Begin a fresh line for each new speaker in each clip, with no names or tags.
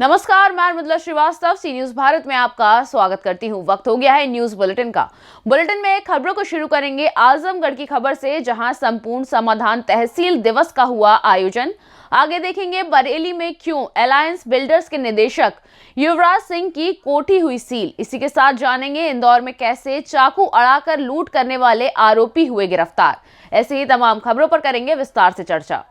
नमस्कार, मैं मृदुला श्रीवास्तव सी न्यूज भारत में आपका स्वागत करती हूँ। वक्त हो गया है न्यूज बुलेटिन का। बुलेटिन में खबरों को शुरू करेंगे आजमगढ़ की खबर से, जहां संपूर्ण समाधान तहसील दिवस का हुआ आयोजन। आगे देखेंगे बरेली में क्यों अलायंस बिल्डर्स के निदेशक युवराज सिंह की कोठी हुई सील। इसी के साथ जानेंगे इंदौर में कैसे चाकू अड़ाकर लूट करने वाले आरोपी हुए गिरफ्तार। ऐसे ही तमाम खबरों पर करेंगे विस्तार से चर्चा।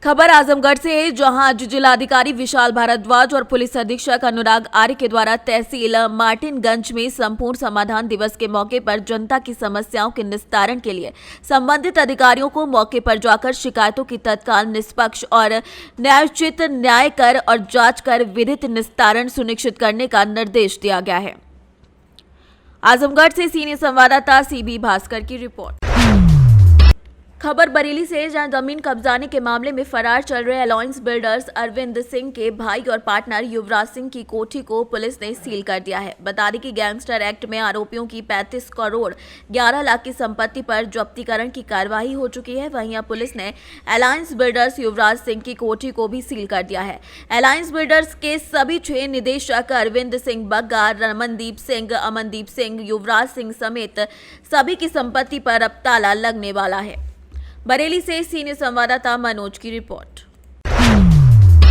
खबर आजमगढ़ से है, जहां आज जिलाधिकारी विशाल भारद्वाज और पुलिस अधीक्षक अनुराग आर्य के द्वारा तहसील मार्टिनगंज में संपूर्ण समाधान दिवस के मौके पर जनता की समस्याओं के निस्तारण के लिए संबंधित अधिकारियों को मौके पर जाकर शिकायतों की तत्काल, निष्पक्ष और न्यायोचित न्याय कर और जांच कर विधिक निस्तारण सुनिश्चित करने का निर्देश दिया गया है। आजमगढ़ से सीनियर संवाददाता सीबी भास्कर की रिपोर्ट। खबर बरेली से, जहां जमीन कब्जाने के मामले में फरार चल रहे अलायंस बिल्डर्स अरविंद सिंह के भाई और पार्टनर युवराज सिंह की कोठी को पुलिस ने सील कर दिया है। बता दें कि गैंगस्टर एक्ट में आरोपियों की 35 करोड़ 11 लाख की संपत्ति पर जब्तीकरण की कार्रवाई हो चुकी है। वहीं अब पुलिस ने अलायंस बिल्डर्स युवराज सिंह की कोठी को भी सील कर दिया है। अलायंस बिल्डर्स के सभी 6 निदेशक अरविंद सिंह बग्गा, रमनदीप सिंह, अमनदीप सिंह, युवराज सिंह समेत सभी की संपत्ति पर अब ताला लगने वाला है। बरेली से सीनियर संवाददाता मनोज की रिपोर्ट।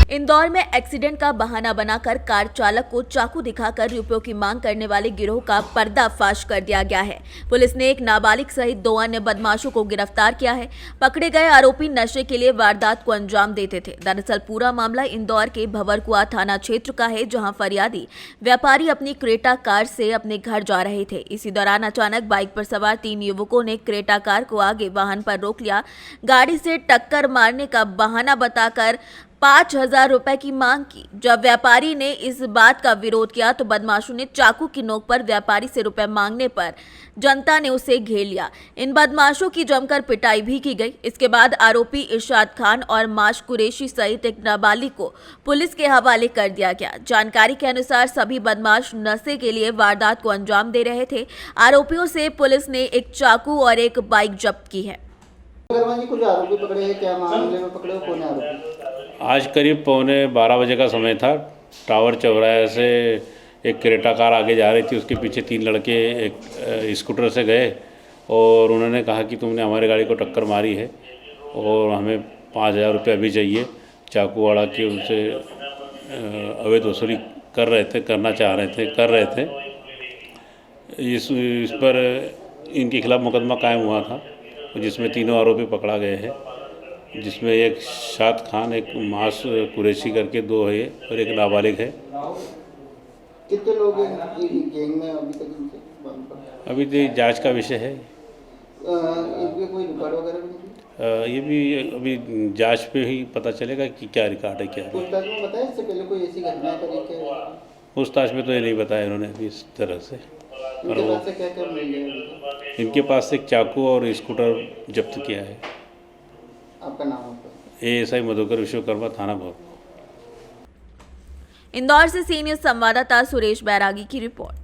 इंदौर में एक्सीडेंट का बहाना बनाकर कार चालक को चाकू दिखाकर रुपयों की मांग करने वाले गिरोह का पर्दाफाश कर दिया गया है। पुलिस ने एक नाबालिग सहित 2 अन्य बदमाशों को गिरफ्तार किया है। पकड़े गए आरोपी नशे के लिए वारदात को अंजाम देते थे। दरअसल पूरा मामला इंदौर के भंवरकुआ थाना क्षेत्र का है, जहां फरियादी व्यापारी अपनी क्रेटा कार से अपने घर जा रहे थे। इसी दौरान अचानक बाइक पर सवार 3 युवकों ने क्रेटा कार को आगे वाहन पर रोक लिया। गाड़ी से टक्कर मारने का बहाना बताकर 5,000 रुपए की मांग की। जब व्यापारी ने इस बात का विरोध किया तो बदमाशों ने चाकू की नोक पर व्यापारी से रुपए मांगने पर जनता ने उसे घेर लिया। इन बदमाशों की जमकर पिटाई भी की गई। इसके बाद आरोपी इरशाद खान और माश कुरैशी सहित एक नाबालिग को पुलिस के हवाले कर दिया गया। जानकारी के अनुसार सभी बदमाश नशे के लिए वारदात को अंजाम दे रहे थे। आरोपियों से पुलिस ने एक चाकू और एक बाइक जब्त की है।
कुछ आरोपी पकड़े हैं, क्या मामले में पकड़े हो, कौन है आरोपी?
आज करीब 11:15 बजे का समय था। टावर चौराहे से एक क्रेटा कार आगे जा रही थी, उसके पीछे 3 लड़के एक स्कूटर से गए और उन्होंने कहा कि तुमने हमारी गाड़ी को टक्कर मारी है और हमें 5,000 रुपये अभी चाहिए। चाकू अड़ा के उनसे अवैध वसूली कर रहे थे। इस पर इनके खिलाफ मुकदमा कायम हुआ था, जिसमें 3 आरोपी पकड़ा गए हैं, जिसमें एक शाद खान, एक मास कुरैशी करके 2 है और एक नाबालिग है।
कितने लोग हैं गैंग में अभी तक? अभी
तो जांच का विषय है।
इनके कोई रिकॉर्ड वगैरह भी नहीं?
ये भी अभी जांच पे ही पता चलेगा कि क्या रिकॉर्ड है, क्या है।
पूछताछ में बताया इससे पहले कोई ऐसी घटना करी क्या?
पूछताछ में तो ये नहीं बताया इन्होंने अभी इस तरह से।
और वो क्या मिल गया?
इनके पास से एक चाकू और स्कूटर जब्त किया है।
आपका नाम?
ASI मधुकर विश्वकर्मा, थाना भंवरकुआ।
इंदौर से सीनियर संवाददाता सुरेश बैरागी की रिपोर्ट।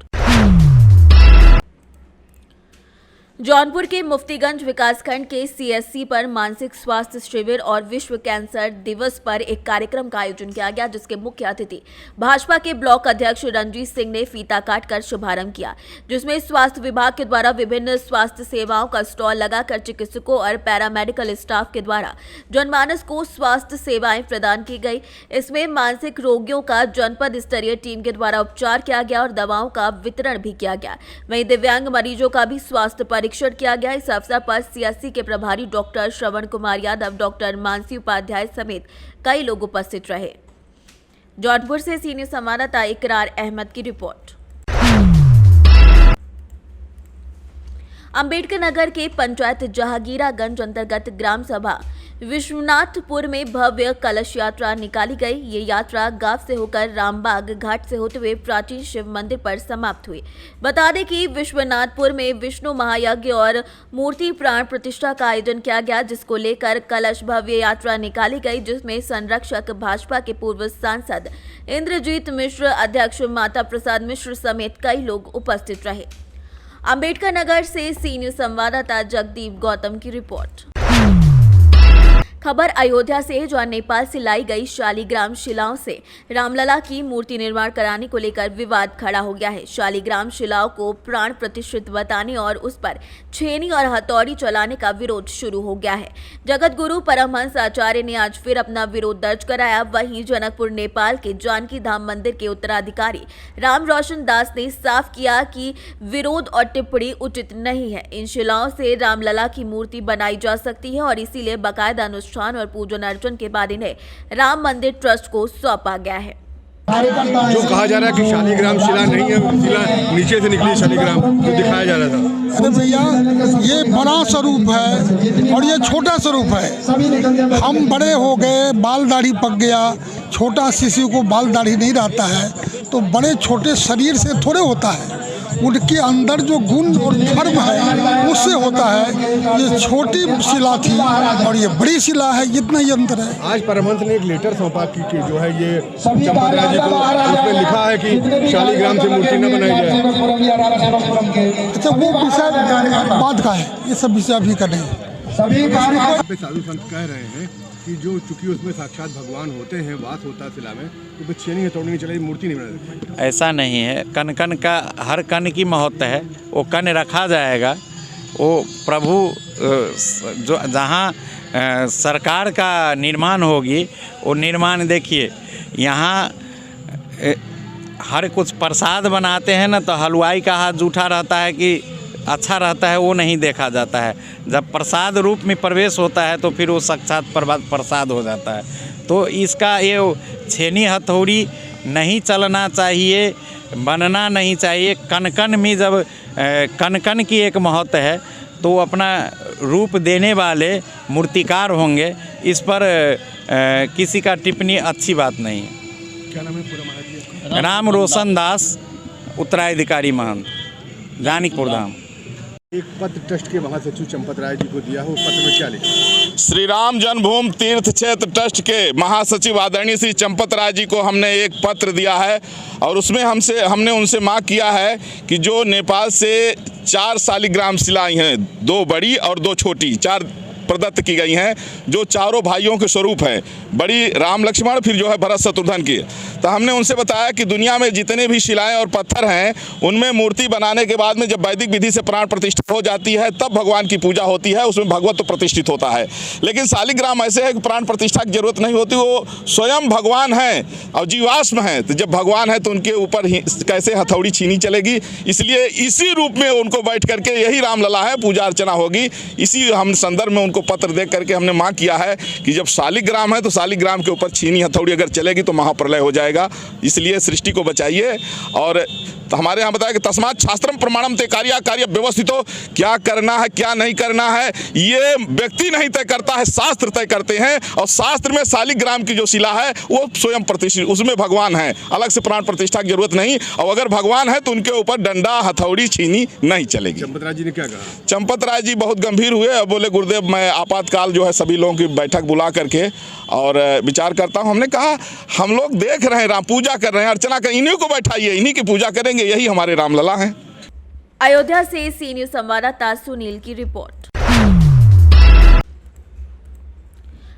जौनपुर के मुफ्तीगंज विकासखंड के CSC पर मानसिक स्वास्थ्य शिविर और विश्व कैंसर दिवस पर एक कार्यक्रम का आयोजन किया गया, जिसके मुख्य अतिथि भाजपा के ब्लॉक अध्यक्ष रणजीत सिंह ने फीता काटकर शुभारंभ किया, जिसमें स्वास्थ्य विभाग के द्वारा विभिन्न स्वास्थ्य सेवाओं का स्टॉल लगाकर चिकित्सकों और पैरामेडिकल स्टाफ के द्वारा जनमानस को स्वास्थ्य सेवाएं प्रदान की गई। इसमें मानसिक रोगियों का जनपद स्तरीय टीम के द्वारा उपचार किया गया और दवाओं का वितरण भी किया गया। वहीं दिव्यांग मरीजों का भी स्वास्थ्य परीक्षण किया गया। इस अवसर पर CSC के प्रभारी डॉक्टर श्रवण कुमार यादव, डॉक्टर मानसी उपाध्याय समेत कई लोग उपस्थित रहे। जौनपुर से सीनियर संवाददाता इकरार अहमद की रिपोर्ट। अंबेडकर नगर के पंचायत जहांगीरागंज अंतर्गत ग्राम सभा विश्वनाथपुर में भव्य कलश यात्रा निकाली गई। ये यात्रा गांव से होकर रामबाग घाट से होते हुए प्राचीन शिव मंदिर पर समाप्त हुई। बता दें कि विश्वनाथपुर में विष्णु महायज्ञ और मूर्ति प्राण प्रतिष्ठा का आयोजन किया गया, जिसको लेकर कलश भव्य यात्रा निकाली गई, जिसमें संरक्षक भाजपा के पूर्व सांसद इंद्रजीत मिश्र, अध्यक्ष माता प्रसाद मिश्र समेत कई लोग उपस्थित रहे। अंबेडकर नगर से सीनियर संवाददाता जगदीप गौतम की रिपोर्ट। खबर अयोध्या से है, जहां नेपाल से लाई गई शालिग्राम शिलाओं से रामलला की मूर्ति निर्माण कराने को लेकर विवाद खड़ा हो गया है। शालिग्राम शिलाओं को प्राण प्रतिष्ठित बताने और उस पर छेनी और हथौड़ी चलाने का विरोध शुरू हो गया है। जगत गुरु परमहंस आचार्य ने आज फिर अपना विरोध दर्ज कराया। वहीं जनकपुर नेपाल के जानकी धाम मंदिर के उत्तराधिकारी राम रोशन दास ने साफ किया कि विरोध और टिप्पणी उचित नहीं है। इन शिलाओं से रामलला की मूर्ति बनाई जा सकती है और इसीलिए बाकायदा अनुष्ठान और पूजन अर्चन के बाद इन्हें राम मंदिर ट्रस्ट को सौंपा गया है।
जो कहा जा रहा है कि शालिग्राम शिला नहीं है, शिला नीचे से निकली शालिग्राम जो दिखाया जा रहा था।
अरे भैया, ये बड़ा स्वरूप है और ये छोटा स्वरूप है। हम बड़े हो गए, बाल दाढ़ी पक गया, छोटा शिशु को बाल दाढ़ी नहीं रहता है, तो बड़े छोटे शरीर से थोड़े होता है। उनके अंदर जो गुण और धर्म है उससे होता है। ये छोटी शिला थी और ये बड़ी शिला है, इतना ही अंतर है।
आज परमहंस ने एक लेटर सौंपा कि जो है ये चंपत राय जी को, उसमें लिखा है कि शालिग्राम से मूर्ति न बनाई जाए।
अच्छा, वो विषय बाद का है, ये सब विषय अभी का नहीं है।
साधु संत कह रहे हैं कि जो चूंकि उसमें साक्षात भगवान होते हैं, वास होता है शिला में, तो छेनी हथौड़ी नहीं चलेगी, मूर्ति नहीं बना सकती।
ऐसा नहीं है। कण कण का, हर कण की महत्व है। वो कण रखा जाएगा। वो प्रभु जो जहाँ सरकार का निर्माण होगी, वो निर्माण देखिए, यहाँ हर कुछ प्रसाद बनाते हैं ना, तो हलवाई का हाथ जूठा रहता है कि अच्छा रहता है, वो नहीं देखा जाता है। जब प्रसाद रूप में प्रवेश होता है तो फिर वो साक्षात प्रसाद हो जाता है। तो इसका ये छेनी हथौड़ी नहीं चलना चाहिए, बनना नहीं चाहिए। कण कण में जब कण कण की एक महत्व है, तो अपना रूप देने वाले मूर्तिकार होंगे। इस पर किसी का टिप्पणी अच्छी बात नहीं है।
क्या नाम है पूरा महाराज जी?
राम रोशन दास, उत्तराधिकारी महंत, जानकीपुर धाम।
एक पत्र ट्रस्ट के महासचिव चंपत राय जी को दिया हो, पत्र में क्या लिखा?
श्री राम जन्मभूमि तीर्थ क्षेत्र ट्रस्ट के महासचिव आदरणीय श्री चंपत राय जी को हमने एक पत्र दिया है और उसमें हमने उनसे मांग किया है कि जो नेपाल से 4 शालिग्राम शिलाएं हैं, 2 बड़ी और 2 छोटी, 4 प्रदत्त की गई हैं, जो चारों भाइयों के स्वरूप हैं, बड़ी राम लक्ष्मण, फिर जो है भरत शत्रुघ्न की। तो हमने उनसे बताया कि दुनिया में जितने भी शिलाएं और पत्थर हैं, उनमें मूर्ति बनाने के बाद में जब वैदिक विधि से प्राण प्रतिष्ठा हो जाती है, तब भगवान की पूजा होती है, उसमें भगवत तो प्रतिष्ठित होता है। लेकिन शालिग्राम ऐसे है कि प्राण प्रतिष्ठा की जरूरत नहीं होती, वो स्वयं भगवान हैं और जीवाश्म हैं। तो जब भगवान है तो उनके ऊपर कैसे हथौड़ी छीनी चलेगी? इसलिए इसी रूप में उनको बैठ करके यही रामलला है, पूजा अर्चना होगी। इसी हम संदर्भ में उनको पत्र देख करके हमने मांग किया है कि जब शालिग्राम है तो शालिग्राम के ऊपर छीनी हथौड़ी अगर चलेगी तो महाप्रलय हो जाएगा। इसलिए सृष्टि को बचाइए। और तो हमारे यहाँ बताया कि तस्मात् शास्त्रम प्रमाणम ते कार्य कार्य व्यवस्थितो, क्या करना है क्या नहीं करना है ये व्यक्ति नहीं तय करता है, शास्त्र तय करते हैं। और शास्त्र में शालिग्राम की जो शिला है वो स्वयं प्रतिष्ठित, उसमें भगवान है, अलग से प्राण प्रतिष्ठा की जरूरत नहीं। और अगर भगवान है तो उनके ऊपर डंडा हथौड़ी छीनी नहीं चलेगी।
चंपत राय जी ने क्या कहा?
चंपत राय जी बहुत गंभीर हुए और बोले गुरुदेव, मैं आपातकाल जो है सभी लोगों की बैठक बुला करके और विचार करता हूँ। हमने कहा हम लोग देख रहे हैं, राम पूजा कर रहे हैं, अर्चना कर, इन्हीं को बैठाइए, इन्हीं की पूजा करेंगे, यही हमारे रामलला हैं।
अयोध्या से सी न्यूज संवाददाता सुनील की रिपोर्ट।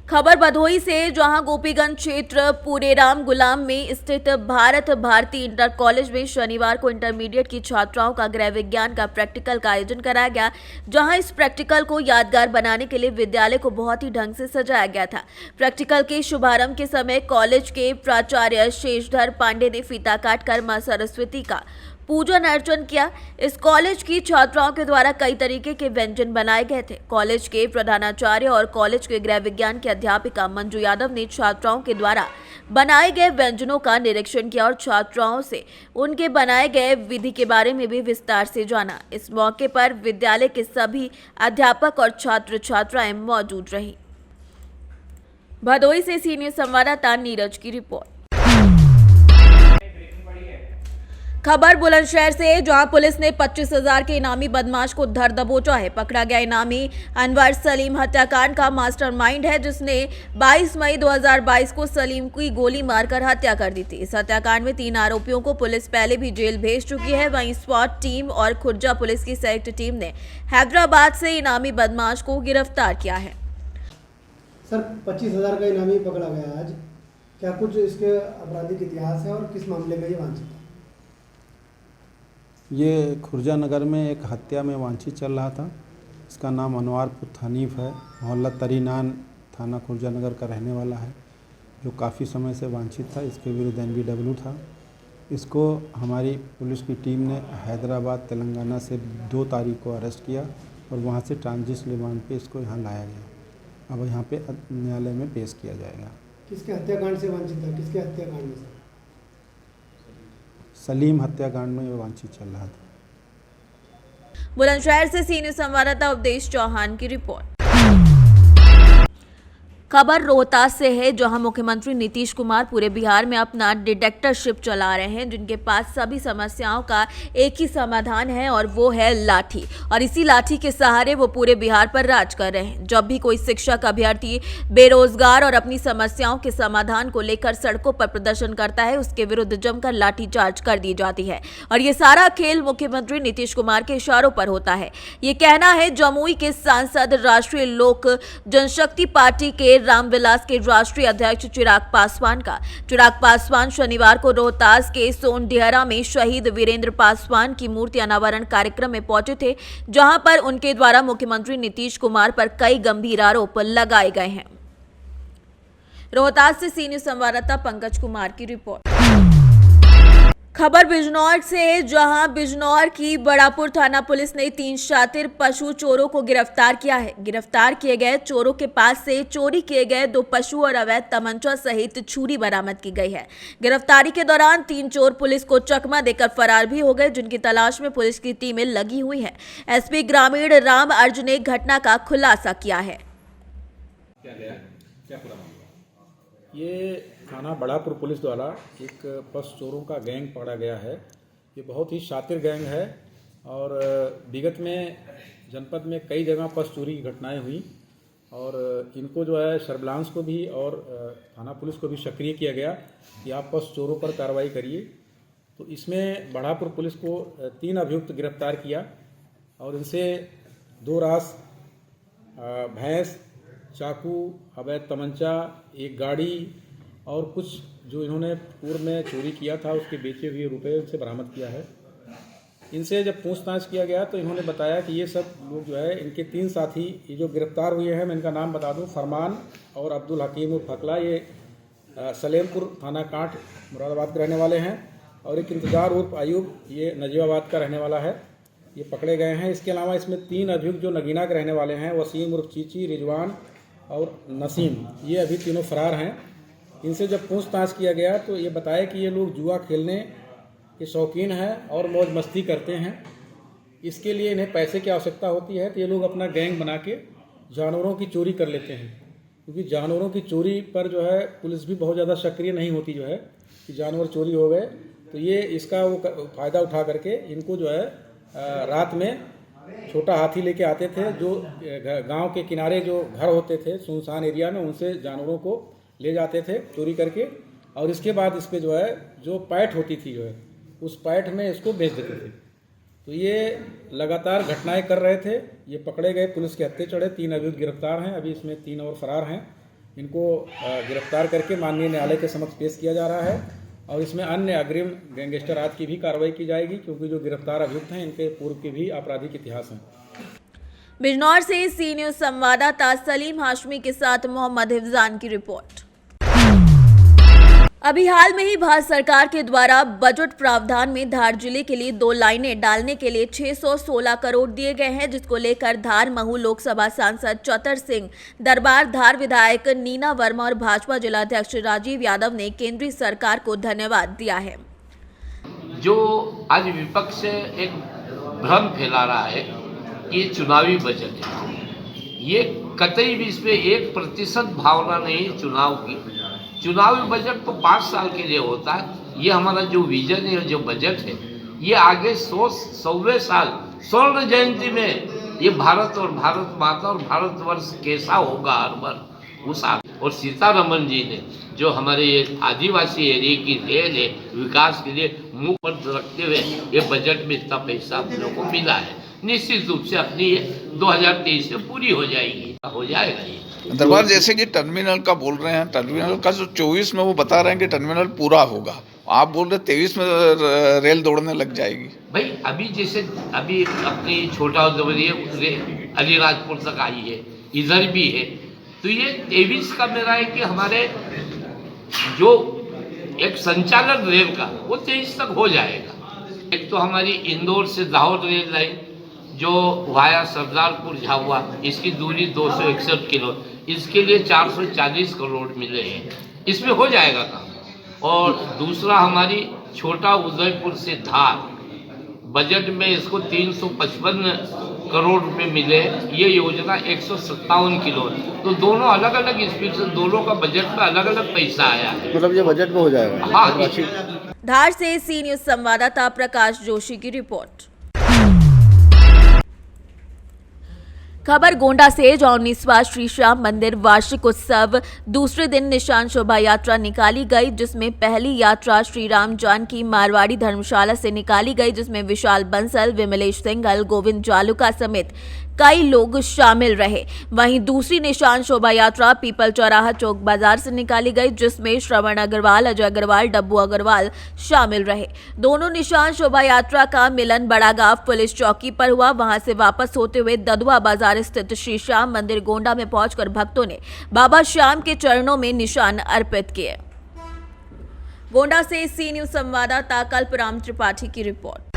खबर भदोही से, जहां गोपीगंज क्षेत्र पूरेराम गुलाम में स्थित भारत भारती इंटर कॉलेज में शनिवार को इंटरमीडिएट की छात्राओं का गृह विज्ञान का प्रैक्टिकल का आयोजन कराया गया, जहां इस प्रैक्टिकल को यादगार बनाने के लिए विद्यालय को बहुत ही ढंग से सजाया गया था। प्रैक्टिकल के शुभारंभ के समय कॉलेज के प्राचार्य शेषधर पांडे ने फीता काटकर मां सरस्वती का पूजन अर्चन किया। इस कॉलेज की छात्राओं के द्वारा कई तरीके के व्यंजन बनाए गए थे। कॉलेज के प्रधानाचार्य और कॉलेज के गृह विज्ञान की अध्यापिका मंजू यादव ने छात्राओं के द्वारा बनाए गए व्यंजनों का निरीक्षण किया और छात्राओं से उनके बनाए गए विधि के बारे में भी विस्तार से जाना। इस मौके पर विद्यालय के सभी अध्यापक और छात्र छात्राएं मौजूद रही। भदोही से सी न्यूज संवाददाता नीरज की रिपोर्ट। खबर बुलंदशहर से, जहां पुलिस ने 25,000 के इनामी बदमाश को धर दबोचा है। पकड़ा गया इनामी अनवर सलीम हत्याकांड का मास्टरमाइंड है, जिसने 22 मई 2022 को सलीम की गोली मारकर हत्या कर दी थी। इस हत्याकांड में 3 आरोपियों को पुलिस पहले भी जेल भेज चुकी है। वहीं स्वाट टीम और खुर्जा पुलिस की संयुक्त टीम ने हैदराबाद से इनामी बदमाश को गिरफ्तार किया है।
सर 25,000 का इनामी पकड़ा गया आज, क्या कुछ इसके आपराधिक इतिहास है और किस मामले में ये वांछित है?
ये खुर्जा नगर में एक हत्या में वांछित चल रहा था। इसका नाम अनवार पुत्र हनीफ है, मोहल्ला तरीनान, थाना खुर्जा नगर का रहने वाला है, जो काफ़ी समय से वांछित था। इसके विरुद्ध NBW था। इसको हमारी पुलिस की टीम ने हैदराबाद तेलंगाना से 2 तारीख को अरेस्ट किया और वहाँ से ट्रांजिट रिमांड पे इसको यहाँ लाया गया। अब यहाँ पे न्यायालय में पेश किया जाएगा।
किसके हत्याकांड से वांछित था? किसके हत्याकांड में?
सलीम हत्याकांड में ये वांछित चल रहा था।
बुलंदशहर से सी न्यूज संवाददाता अवधेश चौहान की रिपोर्ट। खबर रोहतास से है, जहां मुख्यमंत्री नीतीश कुमार पूरे बिहार में अपना डिटेक्टरशिप चला रहे हैं, जिनके पास सभी समस्याओं का एक ही समाधान है और वो है लाठी। और इसी लाठी के सहारे वो पूरे बिहार पर राज कर रहे हैं। जब भी कोई शिक्षक, अभ्यर्थी, बेरोजगार और अपनी समस्याओं के समाधान को लेकर सड़कों पर प्रदर्शन करता है, उसके विरुद्ध जमकर लाठीचार्ज कर दी जाती है। और ये सारा खेल मुख्यमंत्री नीतीश कुमार के इशारों पर होता है। ये कहना है जमुई के सांसद, राष्ट्रीय लोक जनशक्ति पार्टी के रामविलास के राष्ट्रीय अध्यक्ष चिराग पासवान का। चिराग पासवान शनिवार को रोहतास के सोनडिहरा में शहीद वीरेंद्र पासवान की मूर्ति अनावरण कार्यक्रम में पहुंचे थे, जहां पर उनके द्वारा मुख्यमंत्री नीतीश कुमार पर कई गंभीर आरोप लगाए गए हैं। रोहतास से सी न्यूज संवाददाता पंकज कुमार की रिपोर्ट। खबर बिजनौर से है, जहां बिजनौर की बड़ापुर थाना पुलिस ने 3 शातिर पशु चोरों को गिरफ्तार किया है। गिरफ्तार किए गए चोरों के पास से चोरी किए गए 2 पशु और अवैध तमंचा सहित छुरी बरामद की गई है। गिरफ्तारी के दौरान 3 चोर पुलिस को चकमा देकर फरार भी हो गए, जिनकी तलाश में पुलिस की टीमें लगी हुई है। एसपी ग्रामीण राम अर्जुन ने घटना का खुलासा किया है।
ये थाना बड़ापुर पुलिस द्वारा एक पशु चोरों का गैंग पकड़ा गया है। ये बहुत ही शातिर गैंग है और विगत में जनपद में कई जगह पशु चोरी की घटनाएं हुई और इनको जो है सर्विलांस को भी और थाना पुलिस को भी सक्रिय किया गया कि आप पशु चोरों पर कार्रवाई करिए। तो इसमें बड़ापुर पुलिस को 3 अभियुक्त गिरफ्तार किया और इनसे 2 रास भैंस, चाकू, अवैध तमंचा, एक गाड़ी और कुछ जो इन्होंने पूर्व में चोरी किया था उसके बेचे हुए रुपए उनसे बरामद किया है। इनसे जब पूछताछ किया गया तो इन्होंने बताया कि ये सब लोग जो है, इनके 3 साथी ये जो गिरफ्तार हुए हैं, मैं इनका नाम बता दूं, फरमान और अब्दुल हकीम उर्फ फकला, ये सलेमपुर थाना कांठ मुरादाबाद के रहने वाले हैं और एक इंतजार उर्फ अयूब, ये नजीबाबाद का रहने वाला है। ये पकड़े गए हैं। इसके अलावा इसमें 3 अभियुक्त जो नगीना के रहने वाले हैं, वसीम उर्फ चीची, रिजवान और नसीम, ये अभी तीनों फरार हैं। इनसे जब पूछताछ किया गया तो ये बताया कि ये लोग जुआ खेलने के शौकीन हैं और मौज मस्ती करते हैं। इसके लिए इन्हें पैसे की आवश्यकता होती है तो ये लोग अपना गैंग बना के जानवरों की चोरी कर लेते हैं, क्योंकि जानवरों की चोरी पर जो है पुलिस भी बहुत ज़्यादा सक्रिय नहीं होती जो है कि जानवर चोरी हो गए, तो ये इसका वो फ़ायदा उठा करके इनको जो है रात में छोटा हाथी लेके आते थे, जो गांव के किनारे जो घर होते थे सुनसान एरिया में, उनसे जानवरों को ले जाते थे चोरी करके और इसके बाद इस पर जो है जो पैठ होती थी जो है उस पैठ में इसको बेच देते थे। तो ये लगातार घटनाएं कर रहे थे। ये पकड़े गए, पुलिस के हत्थे चढ़े, 3 अभियुक्त गिरफ्तार हैं। अभी इसमें 3 और फरार हैं। इनको गिरफ्तार करके माननीय न्यायालय के समक्ष पेश किया जा रहा है और इसमें अन्य अग्रिम गैंगस्टर आदि की भी कार्रवाई की जाएगी, क्योंकि जो गिरफ्तार अभियुक्त हैं इनके पूर्व के भी आपराधिक इतिहास हैं।
बिजनौर से सी न्यूज संवाददाता सलीम हाशमी के साथ मोहम्मद हिफजान की रिपोर्ट। अभी हाल में ही भारत सरकार के द्वारा बजट प्रावधान में धार जिले के लिए 2 लाइनें डालने के लिए 616 करोड़ दिए गए हैं, जिसको लेकर धार महू लोकसभा सांसद चतर सिंह दरबार, धार विधायक नीना वर्मा और भाजपा जिलाध्यक्ष राजीव यादव ने केंद्रीय सरकार को धन्यवाद दिया है।
जो आज विपक्ष एक भ्रम फैला रहा है कि ये चुनावी बजट है, ये कतई भी इसमें 1% भावना नहीं चुनाव की। चुनावी बजट तो 5 साल के लिए होता है। ये हमारा जो विजन है, जो बजट है, ये आगे 100वें साल स्वर्ण जयंती में ये भारत और भारत माता और भारतवर्ष कैसा होगा हर बार उस और सीतारमन जी ने जो हमारे ये आदिवासी एरिया की रेल है विकास के लिए मुंह पर रखते हुए ये बजट में इतना पैसा हम लोग को मिला है। निश्चित रूप से अपनी 2023 में पूरी हो जाएगी, हो जाएगा ये।
दरबार जैसे कि टर्मिनल का बोल रहे हैं, टर्मिनल का जो 24 में वो बता रहे हैं कि टर्मिनल पूरा होगा, आप बोल रहे 23 में रेल दौड़ने लग जाएगी।
भाई अभी जैसे अभी अपनी छोटा उद्योग अलीराजपुर तक आई है, इधर भी है, तो ये 23 का मेरा है कि हमारे जो एक संचालन रेल का वो 23 तक हो जाएगा। एक तो हमारी इंदौर से दाहोद रेल लाइन जो वाया सरदारपुर झाबुआ, इसकी दूरी 261 किलो, इसके लिए 440 करोड़ मिले हैं, इसमें हो जाएगा काम। और दूसरा हमारी छोटा उदयपुर से धार, बजट में इसको 355 करोड़ रुपए मिले, ये योजना 157 किलो, तो दोनों अलग अलग स्पीड से दोनों का बजट में अलग अलग पैसा आया है,
मतलब ये बजट में हो जाएगा।
हाँ।
धार से सी न्यूज संवाददाता प्रकाश जोशी की रिपोर्ट। खबर गोंडा से, जहां 19वां श्री श्याम मंदिर वार्षिक उत्सव दूसरे दिन निशान शोभा यात्रा निकाली गई, जिसमें पहली यात्रा श्री राम जानकी मारवाड़ी धर्मशाला से निकाली गई, जिसमें विशाल बंसल, विमलेश सिंघल, गोविंद जालुका समेत कई लोग शामिल रहे। वहीं दूसरी निशान शोभा यात्रा पीपल चौराहा चौक बाजार से निकाली गई, जिसमें श्रवण अग्रवाल, अजय अग्रवाल, डब्बू अग्रवाल शामिल रहे। दोनों निशान शोभा यात्रा का मिलन बड़ागांव पुलिस चौकी पर हुआ। वहां से वापस होते हुए ददुआ बाजार स्थित श्री श्याम मंदिर गोंडा में पहुंचकर भक्तों ने बाबा श्याम के चरणों में निशान अर्पित किए। गोंडा से सी न्यूज संवाददाता कल्पराम त्रिपाठी की रिपोर्ट।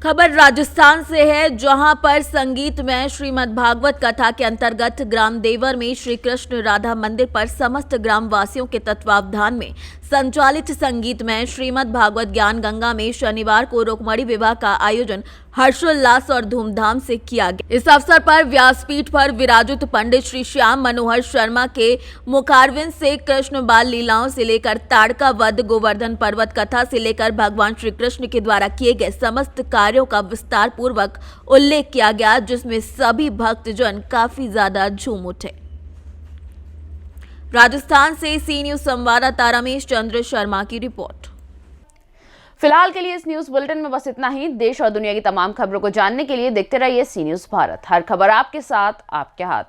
खबर राजस्थान से है, जहां पर संगीत में श्रीमद् भागवत कथा के अंतर्गत ग्राम देवर में श्री कृष्ण राधा मंदिर पर समस्त ग्राम वासियों के तत्वावधान में संचालित संगीत में श्रीमद् भागवत ज्ञान गंगा में शनिवार को रुक्मणी विवाह का आयोजन हर्षोल्लास और धूमधाम से किया गया। इस अवसर पर व्यासपीठ पर विराजित पंडित श्री श्याम मनोहर शर्मा के मुखारविंद से कृष्ण बाल लीलाओं से लेकर ताड़का वध, गोवर्धन पर्वत कथा से लेकर भगवान श्री कृष्ण के द्वारा किए गए समस्त कार्यों का विस्तार पूर्वक उल्लेख किया गया, जिसमें सभी भक्तजन काफी ज्यादा झूम उठे। राजस्थान से सी न्यूज संवाददाता रमेश चंद्र शर्मा की रिपोर्ट।
फिलहाल के लिए इस न्यूज बुलेटिन में बस इतना ही। देश और दुनिया की तमाम खबरों को जानने के लिए देखते रहिए सी न्यूज भारत। हर खबर आपके साथ, आपके हाथ।